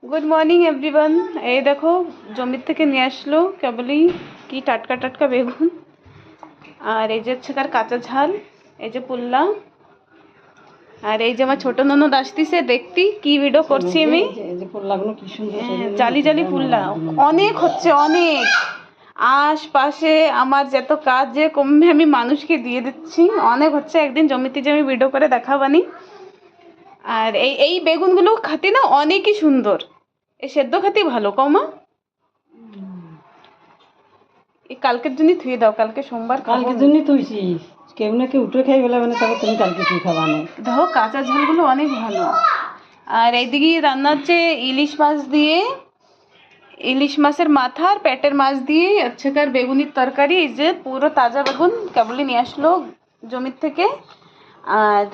Good morning everyone. এই দেখো জমির থেকে নিয়ে আসলো কেবলই কি টাটকা টাটকা বেগুন, আর এই যে হচ্ছে তার কাঁচা ঝাল, এই যে পুল্লা, আর এই যে আমার ছোট ননদ আসতিছে দেখতি কি ভিডিও করছি আমি। জালি জালি পুল্লা অনেক হচ্ছে, অনেক আশপাশে আমার যত কাজ যে কমে আমি মানুষকে দিয়ে দিচ্ছি, অনেক হচ্ছে। একদিন জমিতে যে আমি ভিডিও করে দেখাবানি। আর এই এই বেগুনগুলো খাতে না অনেকই সুন্দর, এই সেদ্ধ খাতেই ভালো কমা। এই কালকের জন্য থুয়ে দাও, কালকে সোমবার কালকের জন্য থুইছি, কেউ না কেউ উঠে খাই বলে মানে তবে তুমি কালকে কি খাবা না। দেখো কাঁচা ঝালগুলো অনেক ভালো। আর এইদিকে রান্না হচ্ছে ইলিশ মাছ দিয়ে, ইলিশ মাছের মাথা আর পেটের মাছ দিয়ে আজকের বেগুনির তরকারি। এই যে পুরো তাজা বেগুন কেবলই নিয়ে আসলো জমির থেকে। আর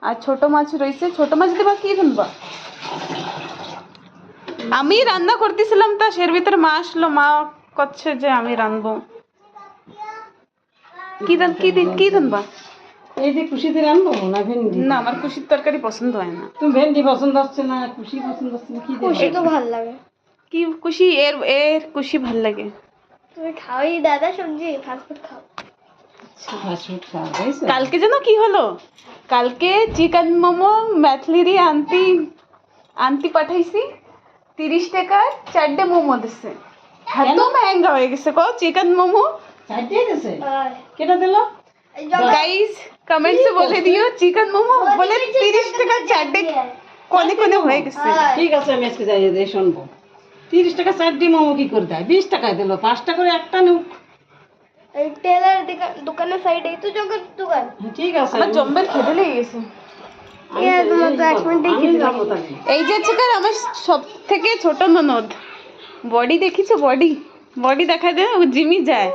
আর ছোট মাছ রয়েছে, ছোট মাছ দিবা কি শুনবা, আমি রান্না করতেছিলাম তা সের ভিতরে মা আসলো, মা করছে যে আমি রানবো। কি কি রানবা? এই যে কুশিতে রানবো না ভেন্ডি? না আমার কুশির তরকারি পছন্দ হয় না। তুমি ভেন্ডি পছন্দ হচ্ছে না, কুশি পছন্দ হচ্ছে না, কি কুশি তো ভাল লাগে। কি কুশি? এর এর কুশি ভাল লাগে। তুমি খাওই দাদা সবজি, ফাস্টফুড খাও। ফাস্টফুড খাও। কালকে যেন কি হলো, কালকে চিকেন মোমো ম্যাথলিরি আনতি আনতি পাঠাইছি, 30 টাকার 4টে মোমো দিছে। এত মহঙ্গা হয়ে গেছে কো চিকেন মোমো। চারটে দিছে? কেটা দিল? গাইস কমেন্টসে বলে দিও চিকেন মোমো বলে 30 টাকা 4টে কোনে কোনে হয়ে গেছে। ঠিক আছে আমি আজকে যাই দিয়ে শুনবো। 30 টাকা 4টে মোমো কি করে দেয়? 20 টাকায় দিল, 5 টাকা করে একটা নেও। এই টেলার দোকানের সাইডে তো জগৎ দোকান। ঠিক আছে আমার জম্বের খেতে লেগে গেছে। এই যে হচ্ছে আমার সব থেকে ছোট ননদ, বডি দেখিছো? বডি বডি দেখা দে, ও জিমি যায়,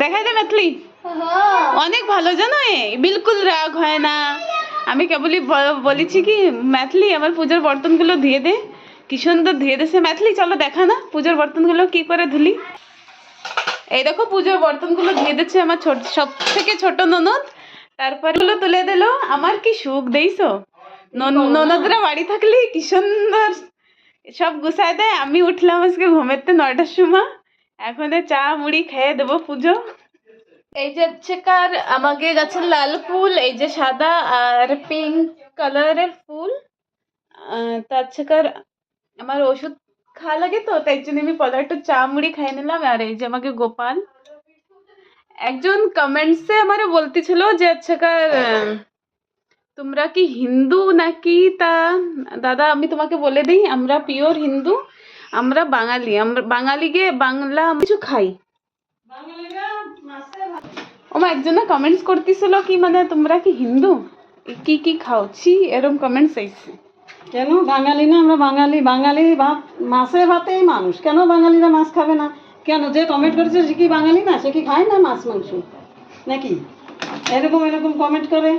দেখা দে ম্যাথলি অনেক ভালো জানো, এ বিলকুল রাগ হয় না। আমি কেবলই বলেছি কি ম্যাথলি আমার পুজোর বর্তনগুলো ধুয়ে দে, কি সুন্দর ধুয়ে দেছে। ম্যাথলি চলো দেখা না পুজোর বর্তনগুলো কি করে ধুলি। এই দেখো পুজোর বর্তনগুলো ধুয়ে দিচ্ছে আমার সব থেকে ছোট ননদ। তারপরে গুলো তুলে দিল, আমার কি সুখ দেইছো। ননদরা বাড়ি থাকলে কি সুন্দর সব গুছায় দেয়। আমি উঠলাম আজকে ঘুমেতে 9টার সময়, এখন চা মুড়ি খেয়ে দেবো পুজো। এই যে হচ্ছে কার আমাকে গাছের লাল ফুল, এই যে সাদা আর পিঙ্ক কালারের ফুল। তার কার আমার ওষুধ খাওয়া লাগে তো, তাই জন্য আমি পরে একটু চা মুড়ি খাই নিলাম। আর এই যে আমাকে গোপাল একজন কমেন্টসে আমারে বলতেছিল যে আচ্ছা কার তোমরা কি হিন্দু নাকি। তা দাদা আমি তোমাকে বলে দিই, আমরা পিওর হিন্দু, আমরা বাঙালি। আমরা বাঙালিকে বাংলা কিছু খাই। ওমা একজন না কমেন্টস করতেছিল কি মানে তোমরা কি হিন্দু, কি কি খাও, ছি এরকম কমেন্টস আইছে। কেন বাঙালি না আমরা? বাঙালি, বাঙালি ভাত মাছে ভাতেই মানুষ, কেন বাঙালিরা মাছ খাবে না? কেন যে কমেন্ট করেছে সে কি বাঙালি না? সে কি খায় না মাছ মাংস নাকি? এরকম এরকম কমেন্ট করে।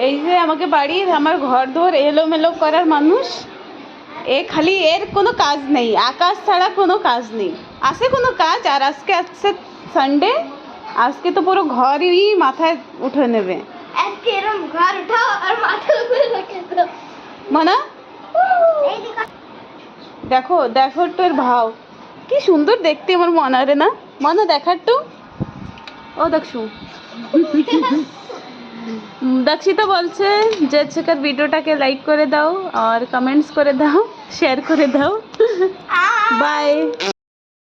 এই যে আমাকে বাড়ির আমার ঘর দোর এলোমেলো করার মানুষ, এ খালি এর কোনো কাজ নেই, আকাশ ছাড়া কোনো কাজ নেই। আছে কোনো কাজ? আর আজকে আসছে সানডে, আজকে তো পুরো ঘরই মাথায় উঠে নেবে। আজকে এরকম ঘর উঠাও আর মাথার উপরে রেখে দাও মানা। দেখো দেখো তোর ভাও কি সুন্দর দেখতে আমার মনারে না, মনা দেখার তো। ও দেখছু দক্ষিতা বলছে যে আজকের ভিডিওটাকে লাইক করে দাও আর কমেন্টস করে দাও, শেয়ার করে দাও। বাই।